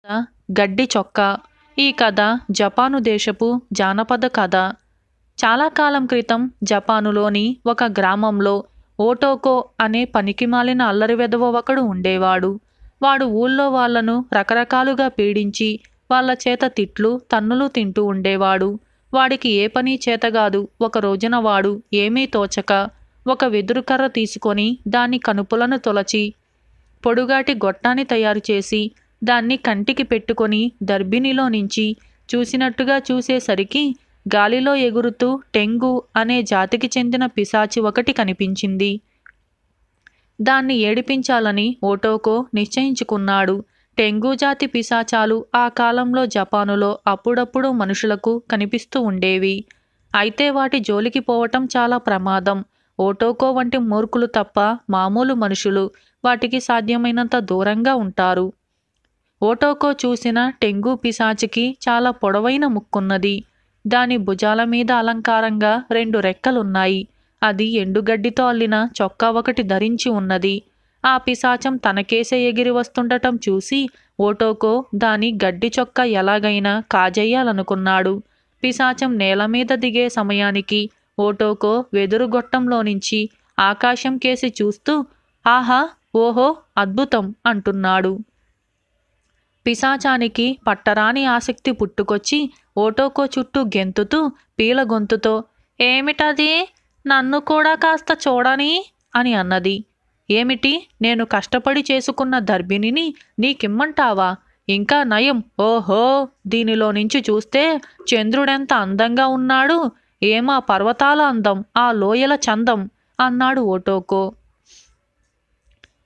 కథ గడ్డి చొక్కా. ఈ కథ జపాను దేశపు జానపద కథ. చాలా కాలం క్రితం జపానులోని ఒక గ్రామంలో ఓటోకో అనే పనికిమాలిన అల్లరి వెధవ ఒకడు ఉండేవాడు. వాడు ఊళ్ళో వాళ్లను రకరకాలుగా పీడించి వాళ్ళ చేత తిట్లు తన్నులు తింటూ ఉండేవాడు. వాడికి ఏ పని చేతగాదు. ఒక రోజున వాడు ఏమీ తోచక ఒక వెదురుకర్ర తీసుకొని దాని కనుపులను తొలచి పొడుగాటి గొట్టాన్ని తయారు చేసి దాన్ని కంటికి పెట్టుకొని దర్భిణిలో నుంచి చూసినట్టుగా చూసేసరికి గాలిలో ఎగురుతూ టెంగు అనే జాతికి చెందిన పిశాచి ఒకటి కనిపించింది. దాన్ని ఏడిపించాలని ఓటోకో నిశ్చయించుకున్నాడు. టెంగు జాతి పిశాచాలు ఆ కాలంలో జపానులో అప్పుడప్పుడు మనుషులకు కనిపిస్తూ ఉండేవి. అయితే వాటి జోలికి పోవటం చాలా ప్రమాదం. ఓటోకో వంటి మూర్ఖులు తప్ప మామూలు మనుషులు వాటికి సాధ్యమైనంత దూరంగా ఉంటారు. ఓటోకో చూసిన టెంగు పిశాచికి చాలా పొడవైన ముక్కున్నది. దాని భుజాల మీద అలంకారంగా 2 రెక్కలున్నాయి. అది ఎండుగడ్డితో అల్లిన చొక్కా ఒకటి ధరించి ఉన్నది. ఆ పిశాచం తనకేసే ఎగిరి వస్తుండటం చూసి ఓటోకో దాని గడ్డి చొక్కా ఎలాగైనా కాజేయాలనుకున్నాడు. పిశాచం నేల మీద దిగే సమయానికి ఓటోకో వెదురు గొట్టంలో నుంచి ఆకాశం కేసి చూస్తూ ఆహా, ఓహో, అద్భుతం అంటున్నాడు. పిశాచానికి పట్టరాని ఆసక్తి పుట్టుకొచ్చి ఓటోకో చుట్టూ గెంతుతూ పీల గొంతుతో ఏమిటది, నన్ను కూడా కాస్త చూడని అని అన్నది. ఏమిటి, నేను కష్టపడి చేసుకున్న దర్భిణిని నీకిమ్మంటావా? ఇంకా నయం. ఓహో, దీనిలో నుంచి చూస్తే చంద్రుడెంత అందంగా ఉన్నాడు, ఏమా పర్వతాల అందం, ఆ లోయల చందం అన్నాడు ఓటోకో.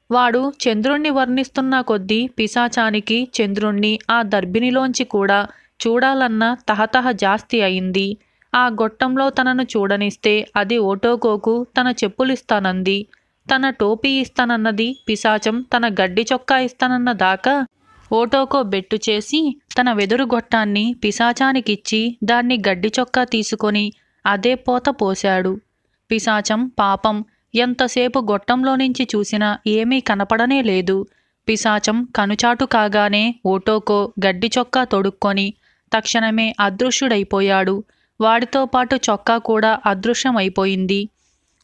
వాడు చంద్రుణ్ణి వర్ణిస్తున్న కొద్దీ పిశాచానికి చంద్రుణ్ణి ఆ దర్భిణిలోంచి కూడా చూడాలన్న తహతహ జాస్తి అయింది. ఆ గొట్టంలో తనను చూడనిస్తే అది ఓటోకోకు తన చెప్పులిస్తానంది. తన టోపీ ఇస్తానన్నది. పిశాచం తన గడ్డి చొక్కా ఇస్తానన్న దాకా ఓటోకో బెట్టు చేసి తన వెదురు గొట్టాన్ని పిశాచానికిచ్చి దాన్ని గడ్డి చొక్కా తీసుకొని అదే పోత పోశాడు. పిశాచం పాపం ఎంతసేపు గొట్టంలో నుంచి చూసినా ఏమీ కనపడనే లేదు. పిశాచం కనుచాటు కాగానే ఓటోకో గడ్డి చొక్కా తొడుక్కొని తక్షణమే అదృశ్యుడైపోయాడు. వాడితో పాటు చొక్కా కూడా అదృశ్యమైపోయింది.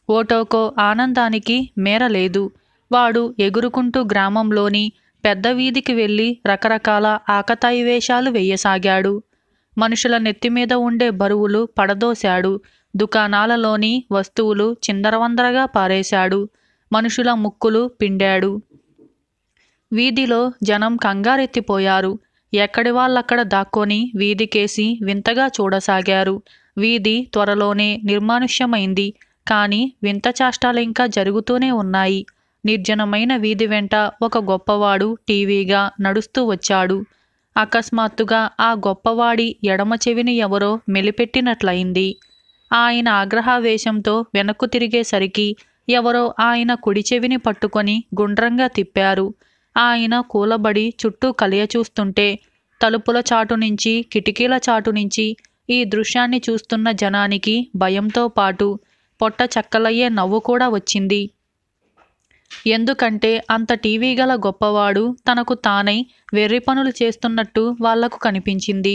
ఓటోకో ఆనందానికి మేరలేదు. వాడు ఎగురుకుంటూ గ్రామంలోని పెద్ద వీధికి వెళ్ళి రకరకాల ఆకతాయి వేషాలు వెయ్యసాగాడు. మనుషుల నెత్తిమీద ఉండే బరువులు పడదోశాడు. దుకాణాలలోని వస్తువులు చిందరవందరగా పారేశాడు. మనుషుల ముక్కులు పిండాడు. వీధిలో జనం కంగారెత్తిపోయారు. ఎక్కడి వాళ్ళక్కడ దాక్కొని వీధికేసి వింతగా చూడసాగారు. వీధి త్వరలోనే నిర్మానుష్యమైంది. కానీ వింత చేష్టాలింకా జరుగుతూనే ఉన్నాయి. నిర్జనమైన వీధి వెంట ఒక గొప్పవాడు టీవీగా నడుస్తూ వచ్చాడు. అకస్మాత్తుగా ఆ గొప్పవాడి ఎడమ చెవిని ఎవరో మెలిపెట్టినట్లయింది. ఆయన ఆగ్రహావేశంతో వెనక్కు తిరిగేసరికి ఎవరో ఆయన కుడి చెవిని పట్టుకొని గుండ్రంగా తిప్పారు. ఆయన కూలబడి చుట్టూ కలియ చూస్తుంటే తలుపుల చాటు నుంచి కిటికీల చాటు నుంచి ఈ దృశ్యాన్ని చూస్తున్న జనానికి భయంతో పాటు పొట్ట చక్కలయ్యే నవ్వు కూడా వచ్చింది. ఎందుకంటే అంత టీవీ గల గొప్పవాడు తనకు తానై వెర్రి పనులు చేస్తున్నట్టు వాళ్లకు కనిపించింది.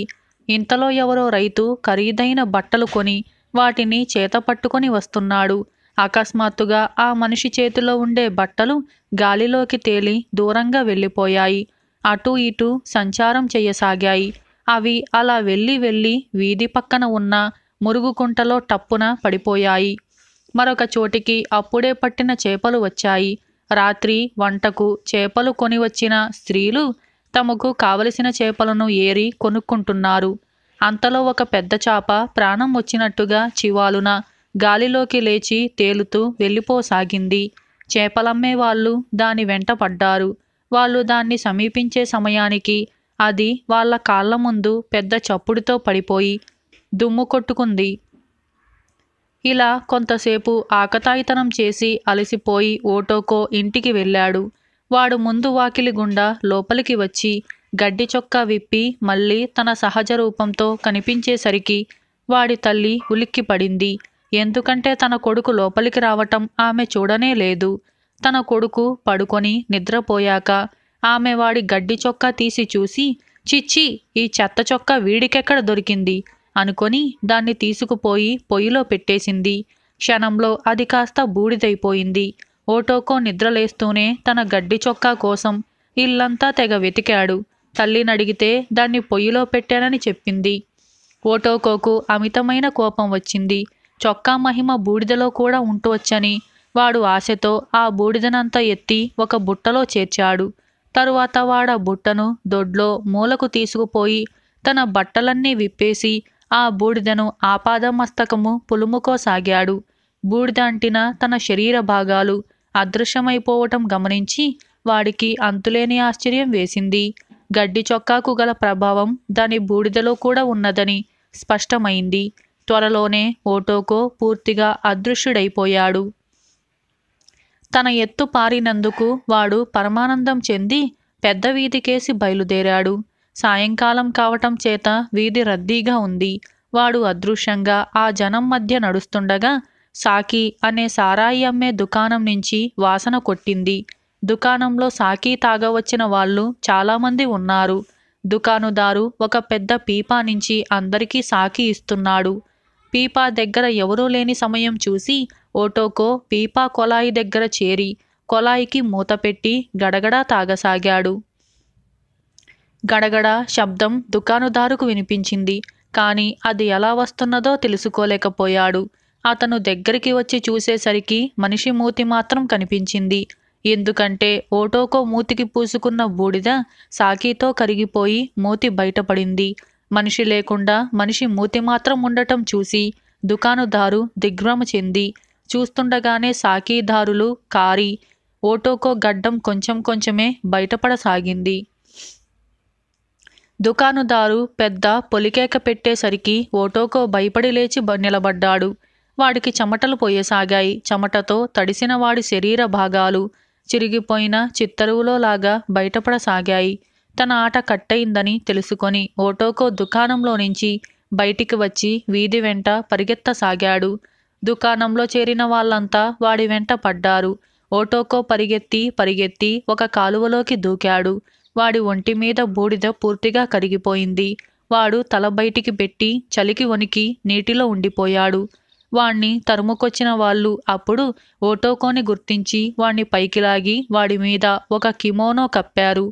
ఇంతలో ఎవరో రైతు ఖరీదైన బట్టలు కొని వాటిని చేత పట్టుకొని వస్తున్నాడు. అకస్మాత్తుగా ఆ మనిషి చేతిలో ఉండే బట్టలు గాలిలోకి తేలి దూరంగా వెళ్ళిపోయాయి. అటూ ఇటూ సంచారం చెయ్యసాగాయి. అవి అలా వెళ్ళి వెళ్ళి వీధి పక్కన ఉన్న మురుగుకుంటలో టప్పున పడిపోయాయి. మరొక చోటికి అప్పుడే పట్టిన చేపలు వచ్చాయి. రాత్రి వంటకు చేపలు కొని వచ్చిన స్త్రీలు తమకు కావలసిన చేపలను ఏరి కొనుక్కుంటున్నారు. అంతలో ఒక పెద్ద చాప ప్రాణం వచ్చినట్టుగా చివాలున గాలిలోకి లేచి తేలుతూ వెళ్ళిపోసాగింది. చేపలమ్మే వాళ్ళు దాని వెంట పడ్డారు. వాళ్ళు దాన్ని సమీపించే సమయానికి అది వాళ్ళ కాళ్ల ముందు పెద్ద చప్పుడుతో పడిపోయి దుమ్ము కొట్టుకుంది. ఇలా కొంతసేపు ఆకతాయితనం చేసి అలసిపోయి ఓటోకో ఇంటికి వెళ్ళాడు. వాడు ముందు వాకిలి గుండా లోపలికి వచ్చి గడ్డి చొక్కా విప్పి మళ్ళీ తన సహజ రూపంతో కనిపించేసరికి వాడి తల్లి ఉలిక్కిపడింది. ఎందుకంటే తన కొడుకు లోపలికి రావటం ఆమె చూడనే లేదు. తన కొడుకు పడుకొని నిద్రపోయాక ఆమె వాడి గడ్డి చొక్కా తీసి చూసి చిచ్చి, ఈ చెత్త చొక్కా వీడికెక్కడ దొరికింది అనుకొని దాన్ని తీసుకుపోయి పొయ్యిలో పెట్టేసింది. క్షణంలో అది కాస్త బూడిదైపోయింది. ఓటోకో నిద్రలేస్తూనే తన గడ్డి చొక్కా కోసం ఇల్లంతా తెగ వెతికాడు. తల్లినడిగితే దాన్ని పొయ్యిలో పెట్టానని చెప్పింది. ఓటోకోకు అమితమైన కోపం వచ్చింది. చొక్కా మహిమ బూడిదలో కూడా ఉంటవచ్చని వాడు ఆశతో ఆ బూడిదనంతా ఎత్తి ఒక బుట్టలో చేర్చాడు. తరువాత వాడా బుట్టను దొడ్లో మూలకు తీసుకుపోయి తన బట్టలన్నీ విప్పేసి ఆ బూడిదను ఆపాదమస్తకము పులుముకోసాగాడు. బూడిద అంటిన తన శరీర భాగాలు అదృశ్యమైపోవటం గమనించి వాడికి అంతులేని ఆశ్చర్యం వేసింది. గడ్డి చొక్కాకు గల ప్రభావం దాని బూడిదలో కూడా ఉన్నదని స్పష్టమైంది. త్వరలోనే ఓటోకో పూర్తిగా అదృశ్యుడైపోయాడు. తన ఎత్తు పారినందుకు వాడు పరమానందం చెంది పెద్ద వీధికేసి బయలుదేరాడు. సాయంకాలం కావటం చేత వీధి రద్దీగా ఉంది. వాడు అదృశ్యంగా ఆ జనం మధ్య నడుస్తుండగా సాకి అనే సారాయి అమ్మే దుకాణం నుంచి వాసన కొట్టింది. దుకాణంలో సాకి తాగవచ్చిన వాళ్ళు చాలామంది ఉన్నారు. దుకాణదారు ఒక పెద్ద పీపా నుంచి అందరికీ సాకి ఇస్తున్నాడు. పీపా దగ్గర ఎవరూ లేని సమయం చూసి ఓటోకో పీపా కొలాయి దగ్గర చేరి కొలాయికి మూత పెట్టి గడగడా తాగసాగాడు. గడగడ శబ్దం దుకాణదారుకు వినిపించింది. కానీ అది ఎలా వస్తున్నదో తెలుసుకోలేకపోయాడు. అతను దగ్గరికి వచ్చి చూసేసరికి మనిషి మూతి మాత్రం కనిపించింది. ఎందుకంటే ఓటోకో మూతికి పూసుకున్న బూడిద సాకీతో కరిగిపోయి మూతి బయటపడింది. మనిషి లేకుండా మనిషి మూతి మాత్రం ఉండటం చూసి దుకాణదారు దిగ్భ్రమ చెంది చూస్తుండగానే సాకీదారులు కారి ఓటోకో గడ్డం కొంచెం కొంచెమే బయటపడసాగింది. దుకాణదారు పెద్ద పొలికేక పెట్టేసరికి ఓటోకో భయపడి లేచి నిలబడ్డాడు. వాడికి చెమటలు పోయసాగాయి. చెమటతో తడిసిన వాడి శరీర భాగాలు చిరిగిపోయిన చిత్తరువులోలాగా బయటపడసాగాయి. తన ఆట కట్టయిందని తెలుసుకొని ఓటోకో దుకాణంలో నుంచి బయటికి వచ్చి వీధి వెంట పరిగెత్తసాగాడు. దుకాణంలో చేరిన వాళ్ళంతా వాడి వెంట పడ్డారు. ఓటోకో పరిగెత్తి పరిగెత్తి ఒక కాలువలోకి దూకాడు. వాడి ఒంటి మీద బూడిద పూర్తిగా కరిగిపోయింది. వాడు తల బయటికి పెట్టి చలికి వణికి నీటిలో ఉండిపోయాడు. వాణ్ణి తరుముకొచ్చిన వాళ్ళు అప్పుడు ఓటోకోని గుర్తించి వాణ్ణి పైకి లాగి వాడి మీద ఒక కిమోనో కప్పారు.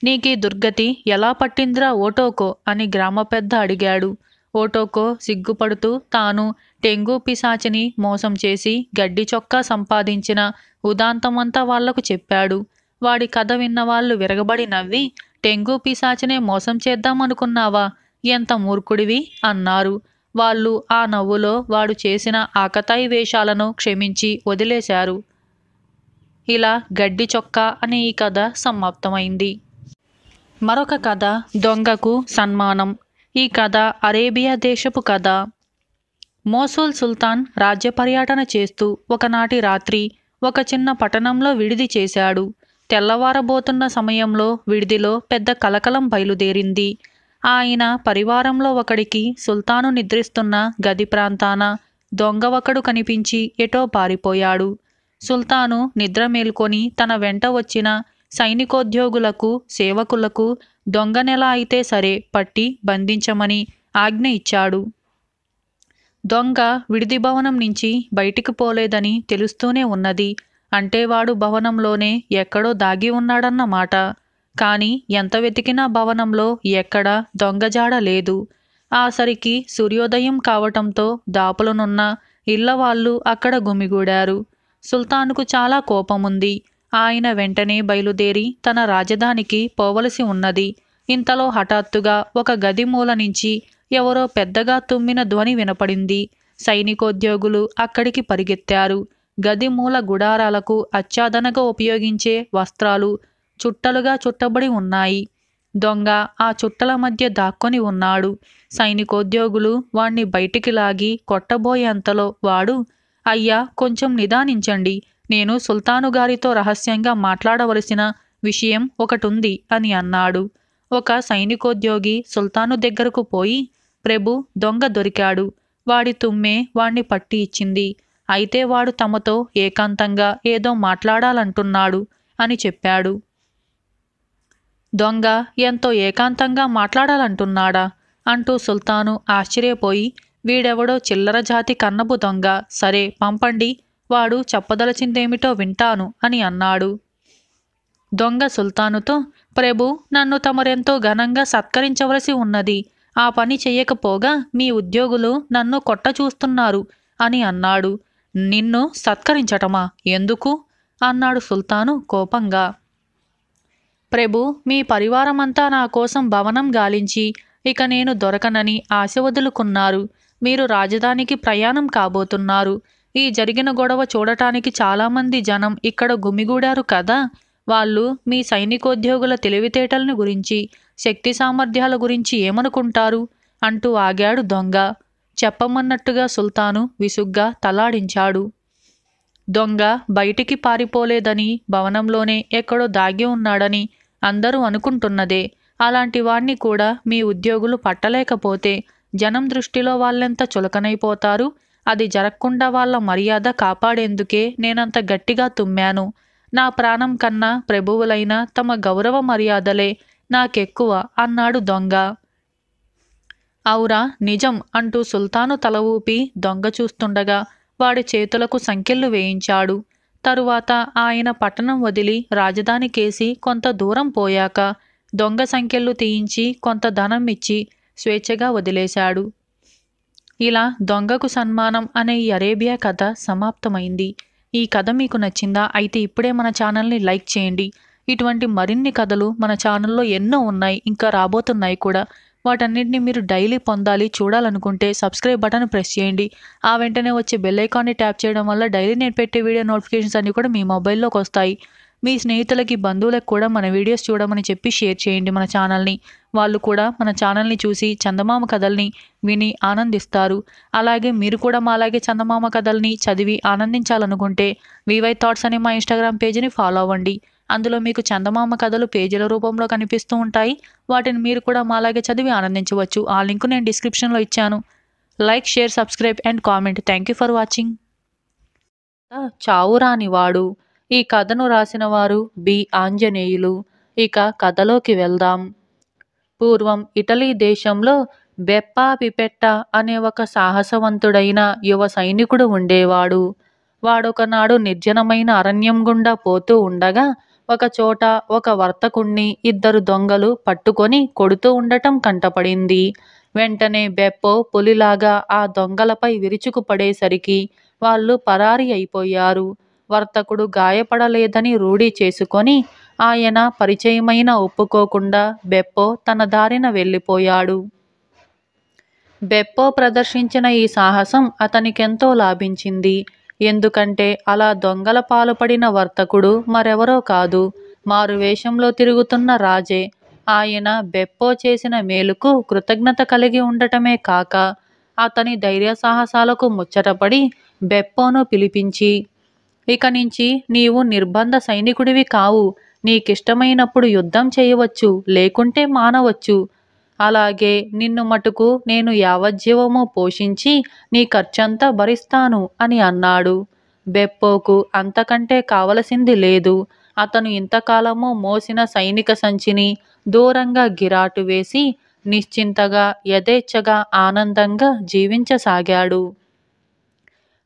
నీకీ దుర్గతి ఎలా పట్టిందిరా ఓటోకో అని గ్రామ పెద్ద అడిగాడు. ఓటోకో సిగ్గుపడుతూ తాను టెంగు పిశాచిని మోసం చేసి గడ్డి చొక్కా సంపాదించిన ఉదాంతమంతా వాళ్లకు చెప్పాడు. వాడి కథ విన్నవాళ్ళు విరగబడి నవ్వి, టెంగు పిశాచినే మోసం చేద్దామనుకున్నావా, ఎంత మూర్ఖుడివి అన్నారు. వాళ్ళు ఆ నవ్వులో వాడు చేసిన ఆకతాయి వేషాలను క్షమించి వదిలేశారు. ఇలా గడ్డి చొక్కా అనే ఈ కథ సమాప్తమైంది. మరొక కథ దొంగకు సన్మానం. ఈ కథ అరేబియా దేశపు కథ. మోసూల్ సుల్తాన్ రాజ్య పర్యటన చేస్తూ ఒకనాటి రాత్రి ఒక చిన్న పట్టణంలో విడిది చేశాడు. తెల్లవారబోతున్న సమయంలో విడిదిలో పెద్ద కలకలం బయలుదేరింది. ఆయన పరివారంలో ఒకడికి సుల్తాను నిద్రిస్తున్న గది ప్రాంతాన దొంగ ఒకడు కనిపించి ఎటో పారిపోయాడు. సుల్తాను నిద్ర మేల్కొని తన వెంట వచ్చిన సైనికోద్యోగులకు సేవకులకు దొంగనెలా అయితే సరే పట్టి బంధించమని ఆజ్ఞ ఇచ్చాడు. దొంగ విడిది భవనం నుంచి బయటికి పోలేదని తెలుస్తూనే ఉన్నది. అంటే వాడు భవనంలోనే ఎక్కడో దాగి ఉన్నాడన్నమాట. కానీ ఎంత వెతికినా భవనంలో ఎక్కడా దొంగజాడ లేదు. ఆసరికి సూర్యోదయం కావటంతో దాపులనున్న ఇళ్లవాళ్ళు అక్కడ గుమిగూడారు. సుల్తానుకు చాలా కోపముంది. ఆయన వెంటనే బయలుదేరి తన రాజధానికి పోవలసి ఉన్నది. ఇంతలో హఠాత్తుగా ఒక గది మూల నుంచి ఎవరో పెద్దగా తుమ్మిన ధ్వని వినపడింది. సైనికోద్యోగులు అక్కడికి పరిగెత్తారు. గది మూల గుడారాలకు ఆచ్ఛాదనగా ఉపయోగించే వస్త్రాలు చుట్టలుగా చుట్టబడి ఉన్నాయి. దొంగ ఆ చుట్టల మధ్య దాక్కొని ఉన్నాడు. సైనికోద్యోగులు వాణ్ణి బయటికి లాగి కొట్టబోయేంతలో వాడు, అయ్యా, కొంచెం నిదానించండి, నేను సుల్తాను గారితో రహస్యంగా మాట్లాడవలసిన విషయం ఒకటుంది అని అన్నాడు. ఒక సైనికోద్యోగి సుల్తాను దగ్గరకు పోయి, ప్రభు, దొంగ దొరికాడు. వాడి తుమ్మే వాణ్ణి పట్టి ఇచ్చింది. అయితే వాడు తమతో ఏకాంతంగా ఏదో మాట్లాడాలంటున్నాడు అని చెప్పాడు. దొంగ ఎంతో ఏకాంతంగా మాట్లాడాలంటున్నాడా అంటూ సుల్తాను ఆశ్చర్యపోయి, వీడెవడో చిల్లర జాతి కన్నపు దొంగ, సరే పంపండి, వాడు చెప్పదలచిందేమిటో వింటాను అని అన్నాడు. దొంగ సుల్తానుతో, ప్రభు, నన్ను తమరెంతో ఘనంగా సత్కరించవలసి ఉన్నది. ఆ పని చెయ్యకపోగా మీ ఉద్యోగులు నన్ను కొట్ట చూస్తున్నారు అని అన్నాడు. నిన్ను సత్కరించటమా? ఎందుకు? అన్నాడు సుల్తాను కోపంగా. ప్రభు, మీ పరివారమంతా నా కోసం భవనం గాలించి ఇక నేను దొరకనని ఆశ వదులుకున్నారు. మీరు రాజధానికి ప్రయాణం కాబోతున్నారు. ఈ జరిగిన గొడవ చూడటానికి చాలామంది జనం ఇక్కడ గుమిగూడారు కదా. వాళ్ళు మీ సైనికోద్యోగుల తెలివితేటల్ని గురించి, శక్తి సామర్థ్యాల గురించి ఏమనుకుంటారు అంటూ ఆగాడు దొంగ. చెప్పమన్నట్టుగా సుల్తాను విసుగ్గా తలాడించాడు. దొంగ బయటికి పారిపోలేదని, భవనంలోనే ఎక్కడో దాగి ఉన్నాడని అందరూ అనుకుంటున్నదే. అలాంటి వాణ్ణి కూడా మీ ఉద్యోగులు పట్టలేకపోతే జనం దృష్టిలో వాళ్ళెంత చులకనైపోతారు. అది జరగకుండా వాళ్ళ మర్యాద కాపాడేందుకే నేనంత గట్టిగా తుమ్మాను. నా ప్రాణం కన్నా ప్రభువులైన తమ గౌరవ మర్యాదలే నాకెక్కువ అన్నాడు దొంగ. ఔరా, నిజం అంటూ సుల్తాను తల ఊపి దొంగ చూస్తుండగా వాడి చేతులకు సంకెళ్ళు వేయించాడు. తరువాత ఆయన పట్టణం వదిలి రాజధానికేసి కొంత దూరం పోయాక దొంగ సంకెళ్ళు తీయించి కొంత ధనం ఇచ్చి స్వేచ్ఛగా వదిలేశాడు. ఇలా దొంగకు సన్మానం అనే ఈ అరేబియా కథ సమాప్తమైంది. ఈ కథ మీకు నచ్చిందా? అయితే ఇప్పుడే మన ఛానల్ని లైక్ చేయండి. ఇటువంటి మరిన్ని కథలు మన ఛానల్లో ఎన్నో ఉన్నాయి, ఇంకా రాబోతున్నాయి కూడా. వాటన్నిటిని మీరు డైలీ పొందాలి, చూడాలనుకుంటే సబ్స్క్రైబ్ బటన్ ప్రెస్ చేయండి. ఆ వెంటనే వచ్చే బెల్ ఐకాన్ని ట్యాప్ చేయడం వల్ల డైలీ నేను పెట్టే వీడియో నోటిఫికేషన్స్ అన్నీ కూడా మీ మొబైల్లోకి వస్తాయి. మీ స్నేహితులకి, బంధువులకు కూడా మన వీడియోస్ చూడమని చెప్పి షేర్ చేయండి మన ఛానల్ని. వాళ్ళు కూడా మన ఛానల్ని చూసి చందమామ కథల్ని విని ఆనందిస్తారు. అలాగే మీరు కూడా మాలాగే చందమామ కథల్ని చదివి ఆనందించాలనుకుంటే వివై థాట్స్ అనే మా ఇన్స్టాగ్రామ్ పేజీని ఫాలో అవ్వండి. అందులో మీకు చందమామ కథలు పేజీల రూపంలో కనిపిస్తూ ఉంటాయి. వాటిని మీరు కూడా మాలాగే చదివి ఆనందించవచ్చు. ఆ లింక్ నేను డిస్క్రిప్షన్లో ఇచ్చాను. Like, share, subscribe and comment. Thank you for watching. చావురానివాడు. ఈ కథను రాసిన వారు బి. ఆంజనేయులు. ఇక కథలోకి వెళ్దాం. పూర్వం ఇటలీ దేశంలో బెప్పా పిపెట్టా అనే ఒక సాహసవంతుడైన యువ సైనికుడు ఉండేవాడు. వాడొకనాడు నిర్జనమైన అరణ్యం గుండా పోతూ ఉండగా ఒకచోట ఒక వర్తకుణ్ణి ఇద్దరు దొంగలు పట్టుకొని కొడుతూ ఉండటం కంటపడింది. వెంటనే బెప్పో పులిలాగా ఆ దొంగలపై విరుచుకుపడేసరికి వాళ్ళు పరారి అయిపోయారు. వర్తకుడు గాయపడలేదని రూఢీ చేసుకొని ఆయన పరిచయమైన ఒప్పుకోకుండా బెప్పో తన దారిన వెళ్ళిపోయాడు. బెప్పో ప్రదర్శించిన ఈ సాహసం అతనికెంతో లాభించింది. ఎందుకంటే అలా దొంగల పాలుపడిన వర్తకుడు మరెవరో కాదు, మారువేషంలో తిరుగుతున్న రాజే. ఆయన బెప్పో చేసిన మేలుకు కృతజ్ఞత కలిగి ఉండటమే కాక అతని ధైర్య సాహసాలకు ముచ్చటపడి బెప్పోను పిలిపించి, ఇక నుంచి నీవు నిర్బంధ సైనికుడివి కావు. నీకిష్టమైనప్పుడు యుద్ధం చేయవచ్చు, లేకుంటే మానవచ్చు. అలాగే నిన్ను మటుకు నేను యావజ్జీవము పోషించి నీ ఖర్చంతా భరిస్తాను అని అన్నాడు. బెప్పోకు అంతకంటే కావలసింది లేదు. అతను ఇంతకాలము మోసిన సైనిక సంచిని దూరంగా గిరాటు వేసి నిశ్చింతగా, యథేచ్ఛగా, ఆనందంగా జీవించసాగాడు.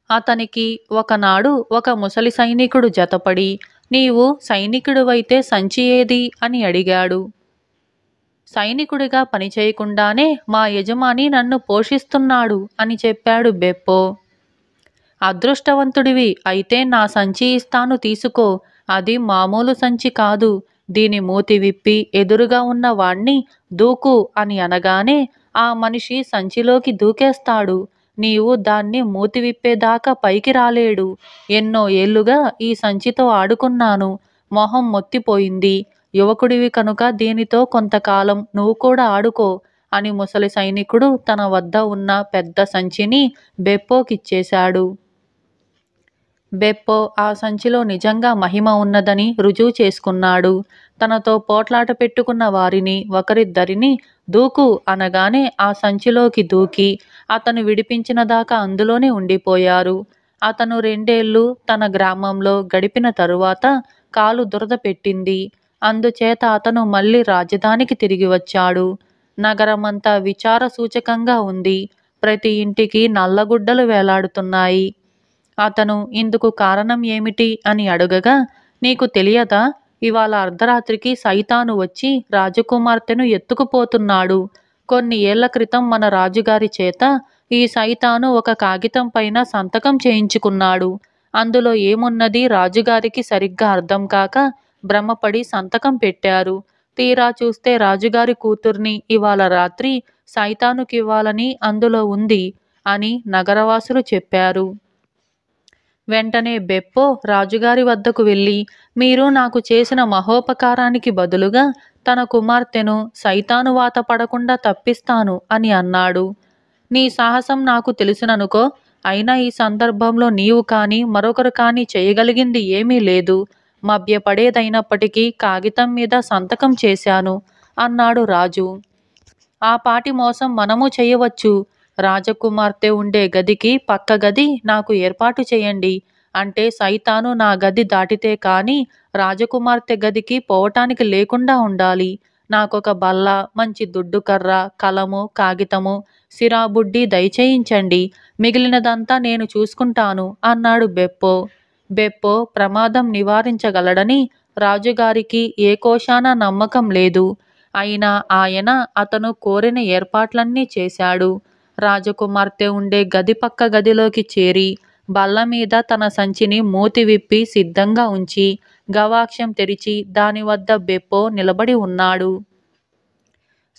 అతనికి ఒకనాడు ఒక ముసలి సైనికుడు జతపడి, నీవు సైనికుడివైతే సంచి ఏది అని అడిగాడు. సైనికుడిగా పనిచేయకుండానే మా యజమాని నన్ను పోషిస్తున్నాడు అని చెప్పాడు బెప్పో. అదృష్టవంతుడివి, అయితే నా సంచి ఇస్తాను, తీసుకో. అది మామూలు సంచి కాదు. దీని మూతి విప్పి ఎదురుగా ఉన్న వాణ్ణి దూకు అని అనగానే ఆ మనిషి సంచిలోకి దూకేస్తాడు. నీవు దాన్ని మూతి విప్పేదాకా పైకి రాలేడు. ఎన్నో ఏళ్లుగా ఈ సంచితో ఆడుకున్నాను. మొహం మొత్తిపోయింది. యువకుడివి కనుక దీనితో కొంతకాలం నువ్వు కూడా ఆడుకో అని ముసలి సైనికుడు తన వద్ద ఉన్న పెద్ద సంచిని బెప్పోకిచ్చేశాడు. బెప్పో ఆ సంచిలో నిజంగా మహిమ ఉన్నదని రుజువు చేసుకున్నాడు. తనతో పోట్లాట పెట్టుకున్న వారిని ఒకరిద్దరిని దూకు అనగానే ఆ సంచిలోకి దూకి అతను విడిపించిన దాకా అందులోనే ఉండిపోయారు. అతను 2 ఏళ్ళు తన గ్రామంలో గడిపిన తరువాత కాలు దురద పెట్టింది. అందుచేత అతను మళ్ళీ రాజధానికి తిరిగి వచ్చాడు. నగరమంతా విచార సూచకంగా ఉంది. ప్రతి ఇంటికి నల్లగుడ్డలు వేలాడుతున్నాయి. అతను ఇందుకు కారణం ఏమిటి అని అడుగగా, నీకు తెలియదా? ఇవాళ అర్ధరాత్రికి సైతాను వచ్చి రాజకుమార్తెను ఎత్తుకుపోతున్నాడు. కొన్ని ఏళ్ల క్రితం మన రాజుగారి చేత ఈ సైతాను ఒక కాగితం పైన సంతకం చేయించుకున్నాడు. అందులో ఏమున్నది రాజుగారికి సరిగ్గా అర్థం కాక భ్రమపడి సంతకం పెట్టారు. తీరా చూస్తే రాజుగారి కూతుర్ని ఇవాళ రాత్రి సైతానుకివ్వాలని అందులో ఉంది అని నగరవాసులు చెప్పారు. వెంటనే బెప్పో రాజుగారి వద్దకు వెళ్ళి, మీరు నాకు చేసిన మహోపకారానికి బదులుగా తన కుమార్తెను సైతాను వాత పడకుండా తప్పిస్తాను అని అన్నాడు. నీ సాహసం నాకు తెలుసుననుకో. అయినా ఈ సందర్భంలో నీవు కానీ మరొకరు కానీ చేయగలిగింది ఏమీ లేదు. మభ్యపడేదైనప్పటికీ కాగితం మీద సంతకం చేశాను అన్నాడు రాజు. ఆ పాటి మోసం మనము చేయవచ్చు. రాజకుమార్తె ఉండే గదికి పక్క గది నాకు ఏర్పాటు చేయండి. అంటే సైతాను నా గది దాటితే కానీ రాజకుమార్తె గదికి పోవటానికి లేకుండా ఉండాలి. నాకొక బల్ల, మంచి దుడ్డుకర్ర, కలము, కాగితము, సిరాబుడ్డి దయచేయించండి. మిగిలినదంతా నేను చూసుకుంటాను అన్నాడు బెప్పో. బెప్పో ప్రమాదం నివారించగలడని రాజుగారికి ఏ కోశాన నమ్మకం లేదు. అయినా ఆయన అతను కోరిన ఏర్పాట్లన్నీ చేశాడు. రాజకుమార్తె ఉండే గది పక్క గదిలోకి చేరి బల్ల మీద తన సంచిని మూతి విప్పి సిద్ధంగా ఉంచి గవాక్షం తెరిచి దాని వద్ద బెప్పో నిలబడి ఉన్నాడు.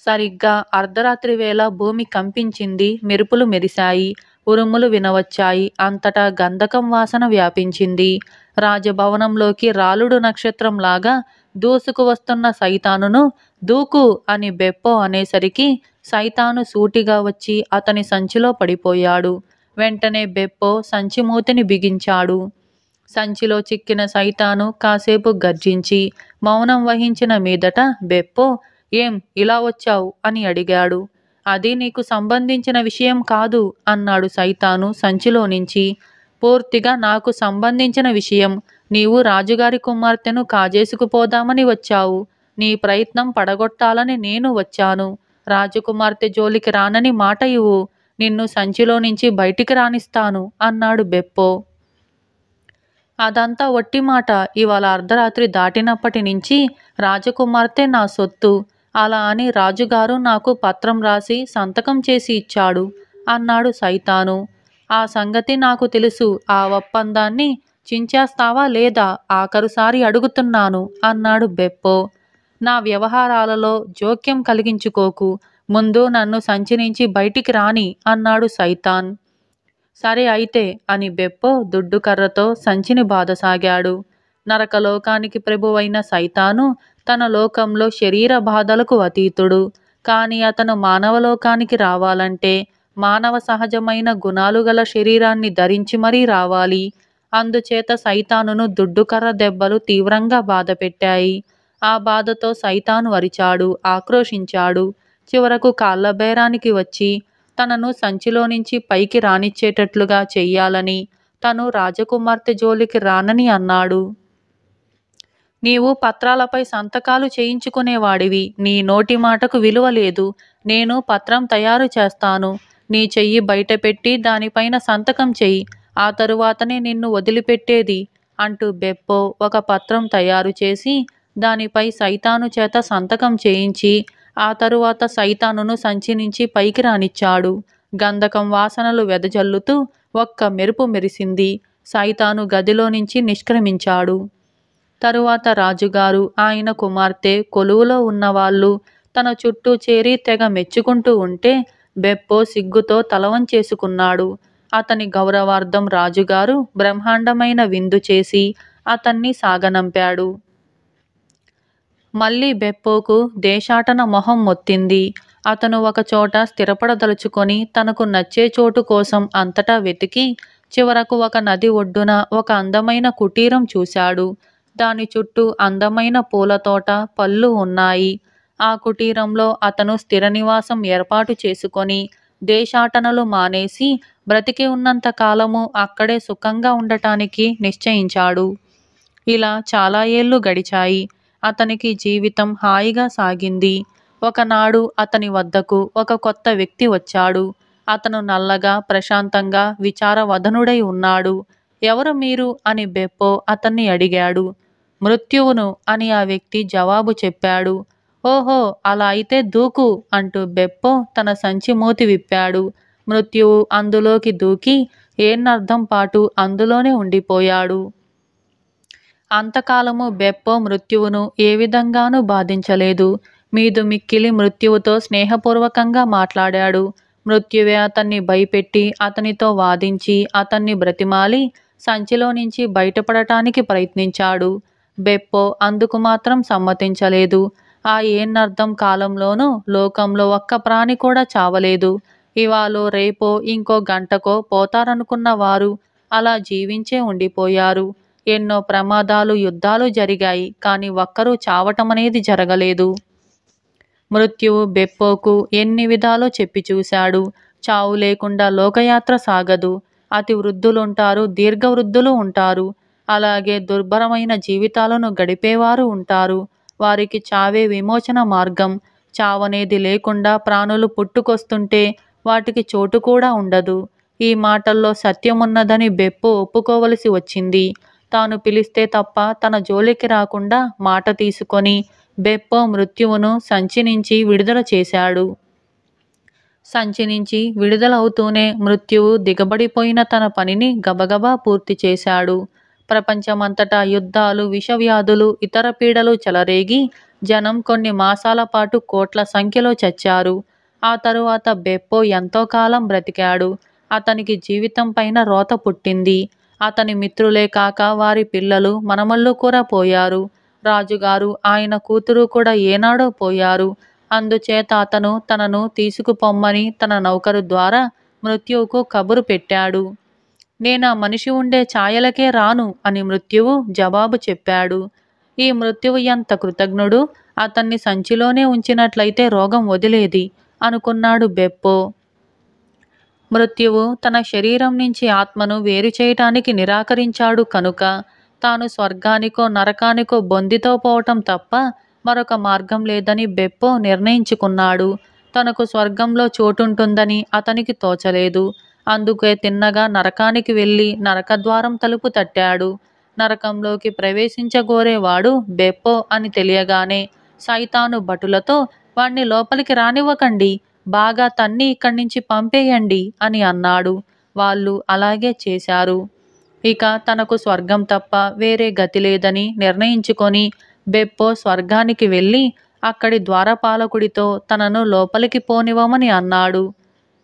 సరిగ్గా అర్ధరాత్రి వేళ భూమి కంపించింది. మెరుపులు మెరిశాయి. ఉరుములు వినవచ్చాయి. అంతటా గంధకం వాసన వ్యాపించింది. రాజభవనంలోకి రాలుడు నక్షత్రంలాగా దూసుకు వస్తున్న సైతానును దూకు అని బెప్పో అనేసరికి సైతాను సూటిగా వచ్చి అతని సంచిలో పడిపోయాడు. వెంటనే బెప్పో సంచి మూతిని బిగించాడు. సంచిలో చిక్కిన సైతాను కాసేపు గర్జించి మౌనం వహించిన మీదట బెప్పో, ఏం ఇలా వచ్చావు అని అడిగాడు. అది నీకు సంబంధించిన విషయం కాదు అన్నాడు సైతాను సంచిలో నుంచి. పూర్తిగా నాకు సంబంధించిన విషయం. నీవు రాజుగారి కుమార్తెను కాజేసుకుపోదామని వచ్చావు. నీ ప్రయత్నం పడగొట్టాలని నేను వచ్చాను. రాజకుమార్తె జోలికి రానని మాట ఇవ్వు. నిన్ను సంచిలో నుంచి బయటికి రానిస్తాను అన్నాడు బెప్పో. అదంతా ఒట్టి మాట. ఇవాళ అర్ధరాత్రి దాటినప్పటి నుంచి రాజకుమార్తె నా సొత్తు. అలా అని రాజుగారు నాకు పత్రం రాసి సంతకం చేసి ఇచ్చాడు అన్నాడు సైతాను. ఆ సంగతి నాకు తెలుసు. ఆ ఒప్పందాన్ని చించేస్తావా లేదా? ఆఖరుసారి అడుగుతున్నాను అన్నాడు బెప్పో. నా వ్యవహారాలలో జోక్యం కలిగించుకోకు. ముందు నన్ను సంచి నుంచి బయటికి రాని అన్నాడు సైతాన్. సరే అయితే అని బెప్పో దుడ్డుకర్రతో సంచిని బాధసాగాడు. నరకలోకానికి ప్రభువైన సైతాను తన లోకంలో శరీర బాధలకు అతీతుడు. కాని అతను మానవలోకానికి రావాలంటే మానవ సహజమైన గుణాలు గల శరీరాన్ని ధరించి మరీ రావాలి. అందుచేత సైతానును దుడ్డుకర్ర దెబ్బలు తీవ్రంగా బాధపెట్టాయి. ఆ బాధతో సైతాను అరిచాడు, ఆక్రోశించాడు. చివరకు కాళ్ళబేరానికి వచ్చి తనను సంచిలో నుంచి పైకి రానిచ్చేటట్లుగా చెయ్యాలని, తను రాజకుమార్తె జోలికి రానని అన్నాడు. నీవు పత్రాలపై సంతకాలు చేయించుకునేవాడివి. నీ నోటి మాటకు విలువ లేదు. నేను పత్రం తయారు చేస్తాను. నీ చెయ్యి బయటపెట్టి దానిపైన సంతకం చెయ్యి. ఆ తరువాతనే నిన్ను వదిలిపెట్టేది అంటూ బెప్పో ఒక పత్రం తయారు చేసి దానిపై సైతాను చేత సంతకం చేయించి ఆ తరువాత సైతానును సంచి నుంచి పైకి రానిచ్చాడు. గంధకం వాసనలు వెదజల్లుతూ ఒక్క మెరుపు మెరిసింది. సైతాను గదిలో నుంచి నిష్క్రమించాడు. తరువాత రాజుగారు, ఆయన కుమార్తె, కొలువులో ఉన్నవాళ్ళు తన చుట్టూ చేరి తెగ మెచ్చుకుంటూ ఉంటే బెప్పో సిగ్గుతో తలవంచేసుకున్నాడు. అతని గౌరవార్థం రాజుగారు బ్రహ్మాండమైన విందు చేసి అతన్ని సాగనంపాడు. మళ్ళీ బెప్పోకు దేశాటన మొహం మొత్తింది. అతను ఒకచోట స్థిరపడదలుచుకొని తనకు నచ్చే చోటు కోసం అంతటా వెతికి చివరకు ఒక నది ఒడ్డున ఒక అందమైన కుటీరం చూశాడు. దాని చుట్టూ అందమైన పూలతోట, పళ్ళు ఉన్నాయి. ఆ కుటీరంలో అతను స్థిర నివాసం ఏర్పాటు చేసుకొని దేశాటనలు మానేసి బ్రతికి ఉన్నంత కాలము అక్కడే సుఖంగా ఉండటానికి నిశ్చయించాడు. ఇలా చాలా ఏళ్ళు గడిచాయి. అతనికి జీవితం హాయిగా సాగింది. ఒకనాడు అతని వద్దకు ఒక కొత్త వ్యక్తి వచ్చాడు. అతను నల్లగా, ప్రశాంతంగా, విచారవదనుడై ఉన్నాడు. ఎవరు మీరు అని బెప్పో అతన్ని అడిగాడు. మృత్యువును అని ఆ వ్యక్తి జవాబు చెప్పాడు. ఓహో, అలా అయితే దూకు అంటూ బెప్పో తన సంచి మూతి విప్పాడు. మృత్యువు అందులోకి దూకి ఏన్నర్థం పాటు అందులోనే ఉండిపోయాడు. అంతకాలము బెప్పో మృత్యువును ఏ విధంగానూ బాధించలేదు. మీదు మిక్కిలి మృత్యువుతో స్నేహపూర్వకంగా మాట్లాడాడు. మృత్యువే అతన్ని భయపెట్టి అతనితో వాదించి అతన్ని బ్రతిమాలి సంచిలో నుంచి బయటపడటానికి ప్రయత్నించాడు. బెప్పో అందుకు మాత్రం సమ్మతించలేదు. ఆ ఏన్నర్థం కాలంలోనూ లోకంలో ఒక్క ప్రాణి కూడా చావలేదు. ఇవాళో రేపో ఇంకో గంటకో పోతారనుకున్న వారు అలా జీవించే ఉండిపోయారు. ఎన్నో ప్రమాదాలు, యుద్ధాలు జరిగాయి, కానీ ఒక్కరూ చావటమనేది జరగలేదు. మృత్యువు బెప్పోకు ఎన్ని విధాలో చెప్పి చూశాడు. చావు లేకుండా లోకయాత్ర సాగదు. అతి వృద్ధులుంటారు, దీర్ఘవృద్ధులు ఉంటారు. అలాగే దుర్భరమైన జీవితాలను గడిపేవారు ఉంటారు. వారికి చావే విమోచన మార్గం. చావనేది లేకుండా ప్రాణులు పుట్టుకొస్తుంటే వాటికి చోటు కూడా ఉండదు. ఈ మాటల్లో సత్యమున్నదని బెప్పో ఒప్పుకోవలసి వచ్చింది. తాను పిలిస్తే తప్ప తన జోలికి రాకుండా మాట తీసుకొని బెప్పో మృత్యువును సంచి నుంచి విడుదల చేశాడు. సంచి నుంచి విడుదలవుతూనే మృత్యువు దిగబడిపోయిన తన పనిని గబగబా పూర్తి చేశాడు. ప్రపంచమంతటా యుద్ధాలు, విషవ్యాధులు, ఇతర పీడలు చెలరేగి జనం కొన్ని మాసాల పాటు కోట్ల సంఖ్యలో చచ్చారు. ఆ తరువాత బెప్పో ఎంతో కాలం బ్రతికాడు. అతనికి జీవితం పైన రోత పుట్టింది. అతని మిత్రులే కాక వారి పిల్లలు, మనమళ్ళు కూడా పోయారు. రాజుగారు, ఆయన కూతురు కూడా ఏనాడో పోయారు. అందుచేత అతను తనను తీసుకుపొమ్మని తన నౌకరు ద్వారా మృత్యువుకు కబురు పెట్టాడు. నేనా మనిషి ఉండే ఛాయలకే రాను అని మృత్యువు జవాబు చెప్పాడు. ఈ మృత్యువు ఎంత కృతజ్ఞుడు! అతన్ని సంచిలోనే ఉంచినట్లయితే రోగం వదిలేది అనుకున్నాడు బెప్పో. మృత్యువు తన శరీరం నుంచి ఆత్మను వేరు చేయటానికి నిరాకరించాడు కనుక తాను స్వర్గానికో నరకానికో బొందితో పోవటం తప్ప మరొక మార్గం లేదని బెప్పో నిర్ణయించుకున్నాడు. తనకు స్వర్గంలో చోటుంటుందని అతనికి తోచలేదు. అందుకే తిన్నగా నరకానికి వెళ్ళి నరకద్వారం తలుపు తట్టాడు. నరకంలోకి ప్రవేశించగోరేవాడు బెప్పో అని తెలియగానే సైతాను భటులతో వాణ్ణి లోపలికి రానివ్వకండి, బాగా తన్ని ఇక్కడి నుంచి పంపేయండి అని అన్నాడు. వాళ్ళు అలాగే చేశారు. ఇక తనకు స్వర్గం తప్ప వేరే గతి లేదని నిర్ణయించుకొని బెప్పో స్వర్గానికి వెళ్ళి అక్కడి ద్వారపాలకుడితో తనను లోపలికి పోనివ్వమని అన్నాడు.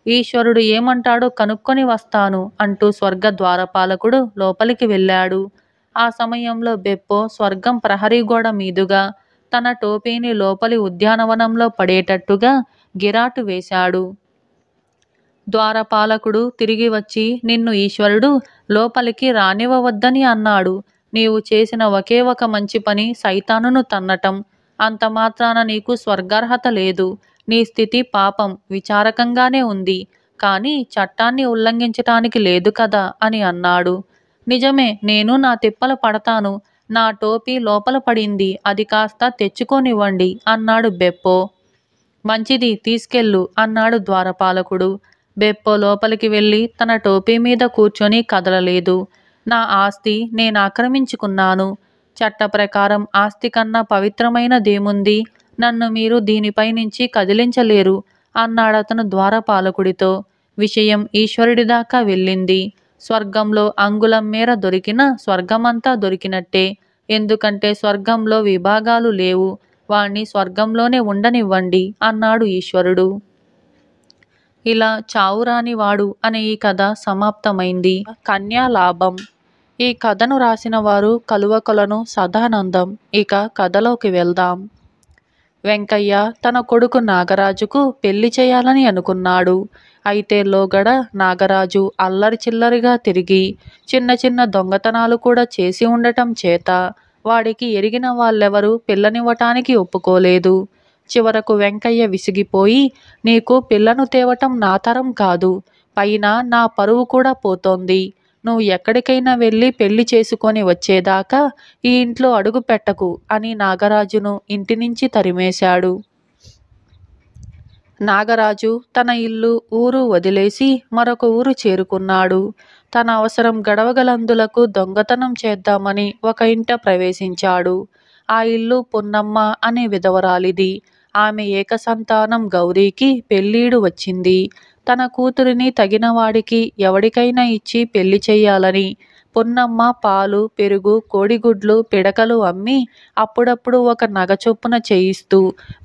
ఈశ్వరుడు ఏమంటాడో కనుక్కొని వస్తాను అంటూ స్వర్గ ద్వారపాలకుడు లోపలికి వెళ్ళాడు. ఆ సమయంలో బెప్పో స్వర్గం ప్రహరీ గోడ మీదుగా తన టోపీని లోపలి ఉద్యానవనంలో పడేటట్టుగా గిరాటు వేశాడు. ద్వారపాలకుడు తిరిగి వచ్చి, నిన్ను ఈశ్వరుడు లోపలికి రానివ్వవద్దని అన్నాడు. నీవు చేసిన ఒకే ఒక మంచి పని సైతానును తన్నటం. అంత మాత్రాన నీకు స్వర్గార్హత లేదు. నీ స్థితి పాపం, విచారకంగానే ఉంది. కానీ చట్టాన్ని ఉల్లంఘించటానికి లేదు కదా అని అన్నాడు. నిజమే, నేను నా తిప్పలు పడతాను. నా టోపీ లోపల పడింది, అది కాస్త తెచ్చుకోనివ్వండి అన్నాడు బెప్పో. మంచిది, తీసుకెళ్ళు అన్నాడు ద్వారపాలకుడు. బెప్పో లోపలికి వెళ్ళి తన టోపీ మీద కూర్చొని కదలలేదు. నా ఆస్తి నేను ఆక్రమించుకున్నాను. చట్ట ప్రకారం ఆస్తి కన్నా పవిత్రమైనదేముంది? నన్ను మీరు దీనిపై నుంచి కదిలించలేరు అన్నాడతను ద్వారపాలకుడితో. విషయం ఈశ్వరుడి దాకా వెళ్ళింది. స్వర్గంలో అంగుళం మేర దొరికిన స్వర్గమంతా దొరికినట్టే. ఎందుకంటే స్వర్గంలో విభాగాలు లేవు. వాణ్ణి స్వర్గంలోనే ఉండనివ్వండి అన్నాడు ఈశ్వరుడు. ఇలా చావురానివాడు అనే ఈ కథ సమాప్తమైంది. కన్యాలాభం. ఈ కథను రాసిన వారు కలువకొలను సదానందం. ఇక కథలోకి వెళ్దాం. వెంకయ్య తన కొడుకు నాగరాజుకు పెళ్లి చేయాలని అనుకున్నాడు. అయితే లోగడ నాగరాజు అల్లరి చిల్లరిగా తిరిగి చిన్న చిన్న దొంగతనాలు కూడా చేసి ఉండటం చేత వాడికి ఎరిగిన వాళ్ళెవరూ పిల్లనివ్వటానికి ఒప్పుకోలేదు. చివరకు వెంకయ్య విసిగిపోయి, నీకు పిల్లను తేవటం నా తరం కాదు, పైన నా పరువు కూడా పోతోంది. నువ్వు ఎక్కడికైనా వెళ్ళి పెళ్లి చేసుకొని వచ్చేదాకా ఈ ఇంట్లో అడుగు పెట్టకు అని నాగరాజును ఇంటి నుంచి తరిమేశాడు. నాగరాజు తన ఇల్లు ఊరు వదిలేసి మరొక ఊరు చేరుకున్నాడు. తన అవసరం గడవగలందులకు దొంగతనం చేద్దామని ఒక ఇంట ప్రవేశించాడు. ఆ ఇల్లు పున్నమ్మ అనే విధవరాలిది. ఆమె ఏకసంతానం గౌరీకి పెళ్ళీడు వచ్చింది. తన కూతురిని తగినవాడికి ఎవడికైనా ఇచ్చి పెళ్లి చెయ్యాలని పున్నమ్మ పాలు, పెరుగు, కోడిగుడ్లు, పిడకలు అమ్మి అప్పుడప్పుడు ఒక నగ చొప్పున చేయిస్తూ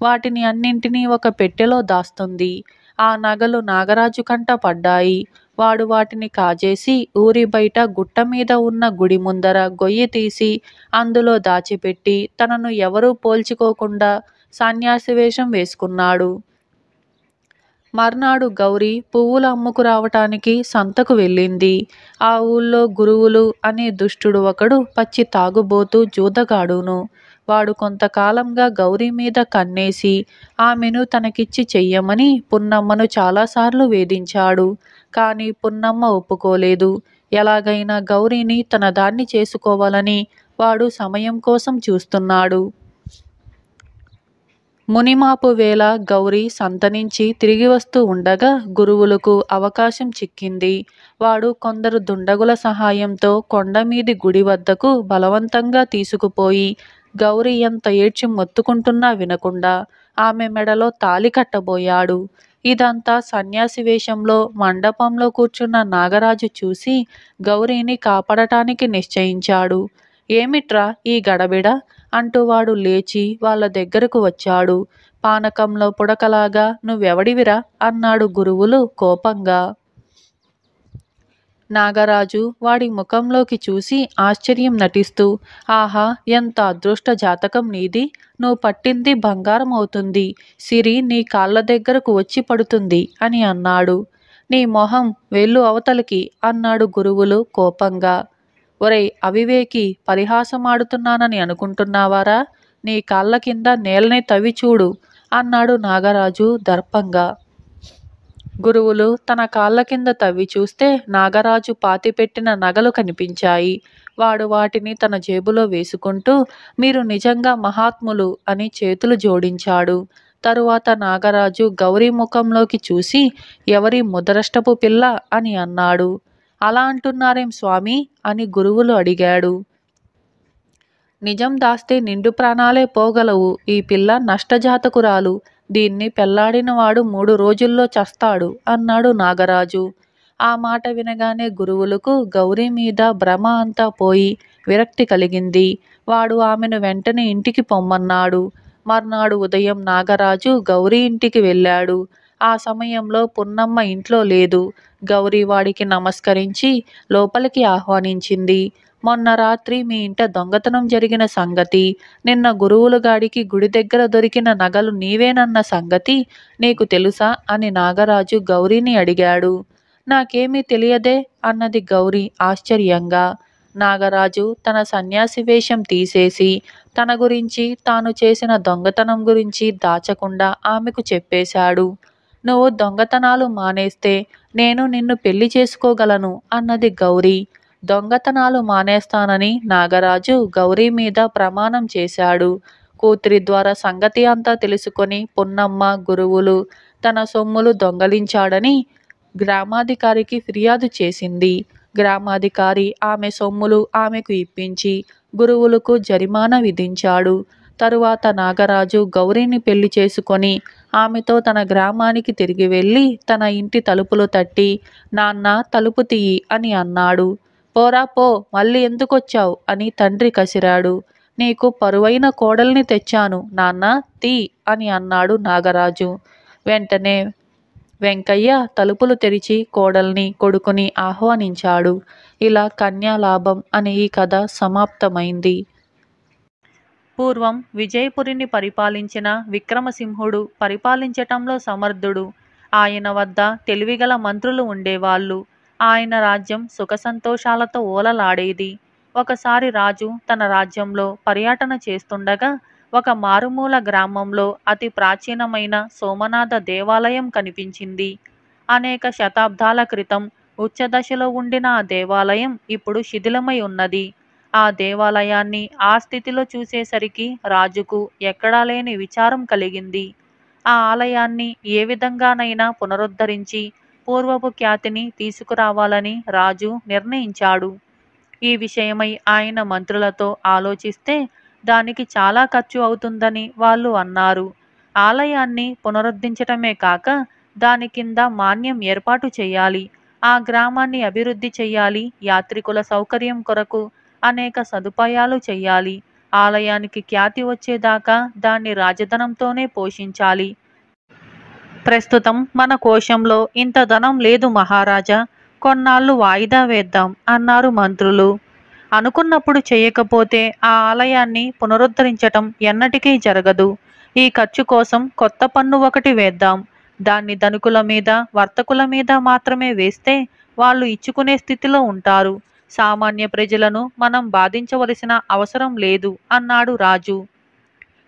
వాటిని అన్నింటినీ ఒక పెట్టెలో దాస్తుంది. ఆ నగలు నాగరాజు కంట పడ్డాయి. వాడు వాటిని కాజేసి ఊరి బయట గుట్ట మీద ఉన్న గుడి ముందర గొయ్యి తీసి అందులో దాచిపెట్టి తనను ఎవరూ పోల్చుకోకుండా సన్యాసి వేషం వేసుకున్నాడు. మర్నాడు గౌరీ పువ్వులు అమ్ముకు రావటానికి సంతకు వెళ్ళింది. ఆ ఊళ్ళో గురువులు అనే దుష్టుడు ఒకడు పచ్చి తాగుబోతూ జూదగాడును. వాడు కొంతకాలంగా గౌరీ మీద కన్నేసి ఆమెను తనకిచ్చి చెయ్యమని పున్నమ్మను చాలాసార్లు వేధించాడు. కానీ పున్నమ్మ ఒప్పుకోలేదు. ఎలాగైనా గౌరీని తన దాన్ని చేసుకోవాలని వాడు సమయం కోసం చూస్తున్నాడు. మునిమాపు వేళ గౌరీ సంత నుంచి తిరిగి వస్తూ ఉండగా గురువులకు అవకాశం చిక్కింది. వాడు కొందరు దుండగుల సహాయంతో కొండమీది గుడి వద్దకు బలవంతంగా తీసుకుపోయి గౌరీ ఎంత ఏడ్చి మొత్తుకుంటున్నా వినకుండా ఆమె మెడలో తాళి కట్టబోయాడు. ఇదంతా సన్యాసి వేషంలో మండపంలో కూర్చున్న నాగరాజు చూసి గౌరీని కాపాడటానికి నిశ్చయించాడు. ఏమిట్రా ఈ గడబిడ అంటూ వాడు లేచి వాళ్ళ దగ్గరకు వచ్చాడు. పానకంలో పుడకలాగా నువ్వెవడివిరా అన్నాడు గురువులు కోపంగా. నాగరాజు వాడి ముఖంలోకి చూసి ఆశ్చర్యం నటిస్తూ, ఆహా, ఎంత అదృష్ట జాతకం నీది, నువ్వు పట్టింది బంగారం అవుతుంది, సిరి నీ కాళ్ళ దగ్గరకు వచ్చి పడుతుంది అని అన్నాడు. నీ మొహం వెళ్ళు అవతలికి అన్నాడు గురువులు కోపంగా. ఒరేయ్ అవివేకి, పరిహాసమాడుతున్నానని అనుకుంటున్నావారా? నీ కాళ్ళ కింద నేలని తవ్వి చూడు అన్నాడు నాగరాజు దర్పంగా. గురువులు తన కాళ్ళ కింద తవ్వి చూస్తే నాగరాజు పాతిపెట్టిన నగలు కనిపించాయి. వాడు వాటిని తన జేబులో వేసుకుంటూ మీరు నిజంగా మహాత్ములు అని చేతులు జోడించాడు. తరువాత నాగరాజు గౌరీ ముఖంలోకి చూసి ఎవరి ముదరష్టపు పిల్ల అని అన్నాడు. అలా అంటున్నారేం స్వామి అని గురువులు అడిగాడు. నిజం దాస్తే నిండు ప్రాణాలే పోగలవు. ఈ పిల్ల నష్టజాతకురాలు. దీన్ని పెళ్లాడినవాడు 3 రోజుల్లో చస్తాడు అన్నాడు నాగరాజు. ఆ మాట వినగానే గురువులకు గౌరీ మీద భ్రమ అంతా పోయి విరక్తి కలిగింది. వాడు ఆమెను వెంటనే ఇంటికి పొమ్మన్నాడు. మర్నాడు ఉదయం నాగరాజు గౌరీ ఇంటికి వెళ్ళాడు. ఆ సమయంలో పున్నమ్మ ఇంట్లో లేదు. గౌరీ వాడికి నమస్కరించి లోపలికి ఆహ్వానించింది. మొన్న రాత్రి మీ ఇంట దొంగతనం జరిగిన సంగతి, నిన్న గురువులుగాడికి గుడి దగ్గర దొరికిన నగలు నీవేనన్న సంగతి నీకు తెలుసా అని నాగరాజు గౌరీని అడిగాడు. నాకేమీ తెలియదే అన్నది గౌరీ ఆశ్చర్యంగా. నాగరాజు తన సన్యాసి వేషం తీసేసి తన గురించి, తాను చేసిన దొంగతనం గురించి దాచకుండా ఆమెకు చెప్పేశాడు. నువ్వు దొంగతనాలు మానేస్తే నేను నిన్ను పెళ్లి చేసుకోగలను అన్నది గౌరీ. దొంగతనాలు మానేస్తానని నాగరాజు గౌరీ మీద ప్రమాణం చేశాడు. కూతురి ద్వారా సంగతి అంతా తెలుసుకొని పున్నమ్మ గురువులు తన సొమ్ములు దొంగలించాడని గ్రామాధికారికి ఫిర్యాదు చేసింది. గ్రామాధికారి ఆమె సొమ్ములు ఆమెకు ఇప్పించి గురువులకు జరిమానా విధించాడు. తరువాత నాగరాజు గౌరీని పెళ్లి చేసుకొని ఆమెతో తన గ్రామానికి తిరిగి వెళ్ళి తన ఇంటి తలుపులు తట్టి నాన్న తలుపు తీయి అని అన్నాడు. పోరా పో, మళ్ళీ ఎందుకొచ్చావు అని తండ్రి కసిరాడు. నీకు పరువైన కోడల్ని తెచ్చాను నాన్న, తీ అని అన్నాడు నాగరాజు. వెంటనే వెంకయ్య తలుపులు తెరిచి కోడల్ని, కొడుకుని ఆహ్వానించాడు. ఇలా కన్యాలాభం అనే ఈ కథ సమాప్తమైంది. పూర్వం విజయపురిని పరిపాలించిన విక్రమసింహుడు పరిపాలించటంలో సమర్థుడు. ఆయన వద్ద తెలివిగల మంత్రులు ఉండేవాళ్ళు. ఆయన రాజ్యం సుఖసంతోషాలతో ఓలలాడేది. ఒకసారి రాజు తన రాజ్యంలో పర్యటన చేస్తుండగా ఒక మారుమూల గ్రామంలో అతి ప్రాచీనమైన సోమనాథ దేవాలయం కనిపించింది. అనేక శతాబ్దాల క్రితం ఉచ్చదశలో ఉండిన ఆ దేవాలయం ఇప్పుడు శిథిలమై ఉన్నది. ఆ దేవాలయాన్ని ఆ స్థితిలో చూసేసరికి రాజుకు ఎక్కడా లేని విచారం కలిగింది. ఆ ఆలయాన్ని ఏ విధంగానైనా పునరుద్ధరించి పూర్వపు ఖ్యాతిని తీసుకురావాలని రాజు నిర్ణయించాడు. ఈ విషయమై ఆయన మంత్రులతో ఆలోచిస్తే దానికి చాలా ఖర్చు అవుతుందని వాళ్ళు అన్నారు. ఆలయాన్ని పునరుద్ధరించటమే కాక దాని కింద మాన్యం ఏర్పాటు చేయాలి. ఆ గ్రామాన్ని అభివృద్ధి చెయ్యాలి. యాత్రికుల సౌకర్యం కొరకు అనేక సదుపాయాలు చెయ్యాలి. ఆలయానికి ఖ్యాతి వచ్చేదాకా దాన్ని రాజధనంతోనే పోషించాలి. ప్రస్తుతం మన కోశంలో ఇంత ధనం లేదు మహారాజా, కొన్నాళ్ళు వాయిదా వేద్దాం అన్నారు మంత్రులు. అనుకున్నప్పుడు చేయకపోతే ఆ ఆలయాన్ని పునరుద్ధరించటం ఎన్నటికీ జరగదు. ఈ ఖర్చు కోసం కొత్త పన్ను ఒకటి వేద్దాం. దాన్ని ధనికుల మీద, వర్తకుల మీద మాత్రమే వేస్తే వాళ్ళు ఇచ్చుకునే స్థితిలో ఉంటారు. సామాన్య ప్రజలను మనం బాధించవలసిన అవసరం లేదు అన్నాడు రాజు.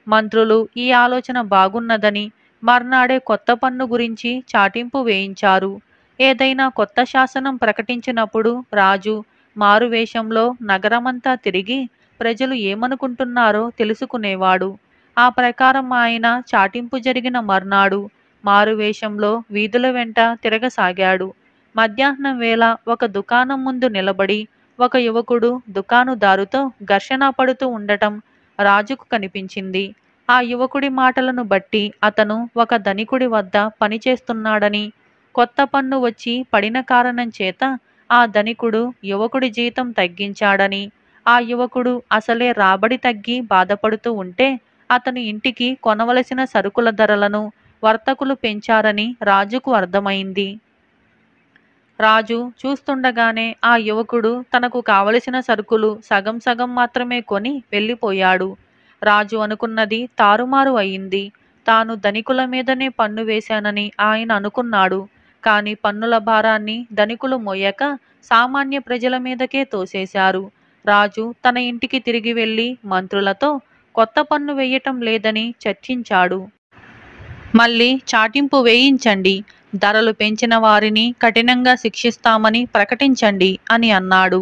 మంత్రులు ఈ ఆలోచన బాగున్నదని మర్నాడే కొత్త పన్ను గురించి చాటింపు వేయించారు. ఏదైనా కొత్త శాసనం ప్రకటించినప్పుడు రాజు మారువేషంలో నగరమంతా తిరిగి ప్రజలు ఏమనుకుంటున్నారో తెలుసుకునేవాడు. ఆ ప్రకారం ఆయన చాటింపు జరిగిన మర్నాడు మారువేషంలో వీధుల వెంట తిరగసాగాడు. మధ్యాహ్నం వేళ ఒక దుకాణం ముందు నిలబడి ఒక యువకుడు దుకాణదారుతో ఘర్షణ పడుతూ ఉండటం రాజుకు కనిపించింది. ఆ యువకుడి మాటలను బట్టి అతను ఒక ధనికుడి వద్ద పనిచేస్తున్నాడని, కొత్త పన్ను వచ్చి పడిన కారణం చేత ఆ ధనికుడు యువకుడి జీతం తగ్గించాడని, ఆ యువకుడు అసలే రాబడి తగ్గి బాధపడుతూ ఉంటే అతని ఇంటికి కొనవలసిన సరుకుల ధరలను వర్తకులు పెంచారని రాజుకు అర్థమైంది. రాజు చూస్తుండగానే ఆ యువకుడు తనకు కావలసిన సరుకులు సగం సగం మాత్రమే కొని వెళ్ళిపోయాడు. రాజు అనుకున్నది తారుమారు అయింది. తాను ధనికుల మీదనే పన్ను వేశానని ఆయన అనుకున్నాడు. కాని పన్నుల భారాన్ని ధనికులు మోయక సామాన్య ప్రజల మీదకే తోసేశారు. రాజు తన ఇంటికి తిరిగి వెళ్ళి మంత్రులతో కొత్త పన్ను వేయటం లేదని చర్చించాడు. మళ్ళీ చాటింపు వేయించండి, ధరలు పెంచిన వారిని కఠినంగా శిక్షిస్తామని ప్రకటించండి అని అన్నాడు.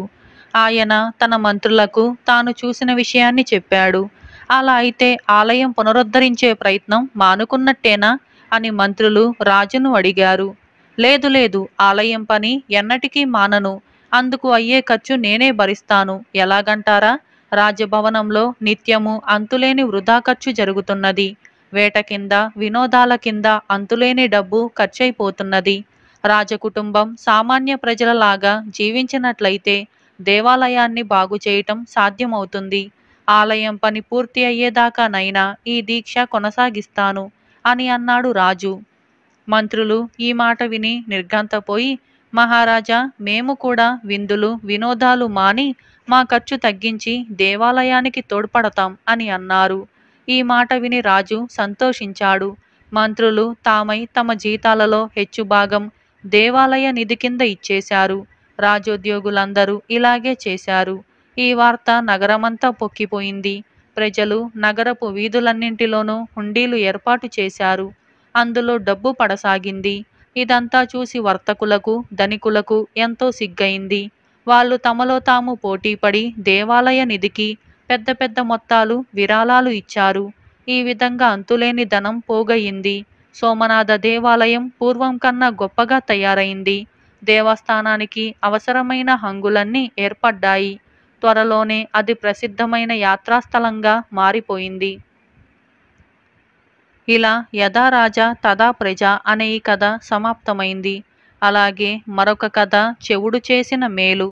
ఆయన తన మంత్రులకు తాను చూసిన విషయాన్ని చెప్పాడు. అలా అయితే ఆలయం పునరుద్ధరించే ప్రయత్నం మానుకున్నట్టేనా అని మంత్రులు రాజును అడిగారు. లేదు లేదు, ఆలయం పని ఎన్నటికీ మానను. అందుకు అయ్యే ఖర్చు నేనే భరిస్తాను. ఎలాగంటారా? రాజభవనంలో నిత్యము అంతులేని వృధా ఖర్చు జరుగుతున్నది. వేట కింద, వినోదాల కింద అంతులేని డబ్బు ఖర్చయిపోతున్నది. రాజకుటుంబం సామాన్య ప్రజలలాగా జీవించినట్లయితే దేవాలయాన్ని బాగు చేయటం సాధ్యమవుతుంది. ఆలయం పని పూర్తి అయ్యేదాకానైనా ఈ దీక్ష కొనసాగిస్తాను అని అన్నాడు రాజు. మంత్రులు ఈ మాట విని నిర్ఘాంతపోయి, మహారాజా, మేము కూడా విందులు వినోదాలు మాని మా ఖర్చు తగ్గించి దేవాలయానికి తోడ్పడతాం అని అన్నారు. ఈ మాట విని రాజు సంతోషించాడు. మంత్రులు తామై తమ జీతాలలో హెచ్చుభాగం దేవాలయ నిధి కింద ఇచ్చేశారు. రాజోద్యోగులందరూ ఇలాగే చేశారు. ఈ వార్త నగరమంతా పొక్కిపోయింది. ప్రజలు నగరపు వీధులన్నింటిలోనూ హుండీలు ఏర్పాటు చేశారు. అందులో డబ్బు పడసాగింది. ఇదంతా చూసి వర్తకులకు, ధనికులకు ఎంతో సిగ్గయింది. వాళ్ళు తమలో తాము పోటీపడి దేవాలయ నిధికి పెద్ద పెద్ద మొత్తాలు విరాళాలు ఇచ్చారు. ఈ విధంగా అంతులేని ధనం పోగయింది. సోమనాథ దేవాలయం పూర్వం కన్నా గొప్పగా తయారైంది. దేవస్థానానికి అవసరమైన హంగులన్నీ ఏర్పడ్డాయి. త్వరలోనే అది ప్రసిద్ధమైన యాత్రాస్థలంగా మారిపోయింది. ఇలా యథా రాజా తథా ప్రజ అనే ఈ కథ సమాప్తమైంది. అలాగే మరొక కథ చెవుడు చేసిన మేలు.